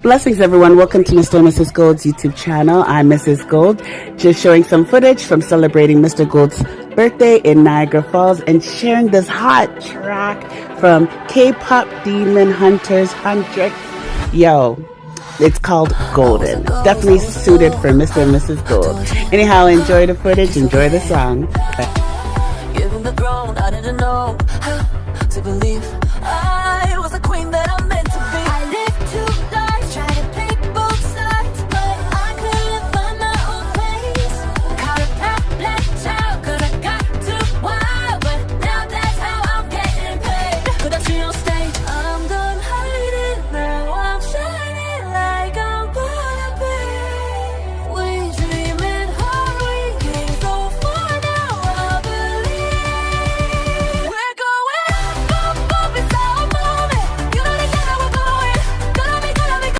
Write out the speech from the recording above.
Blessings, everyone. Welcome to Mr. and Mrs. Gold's YouTube channel. I'm Mrs. Gold, just showing some footage from celebrating Mr. Gold's birthday in Niagara Falls and sharing this hot track from K-pop demon hunters Huntrix. Yo, it's called Golden. Definitely suited for Mr. and Mrs. Gold. Anyhow, enjoy the footage, enjoy the song. Given the throne, I didn't know how to believe I was the queen that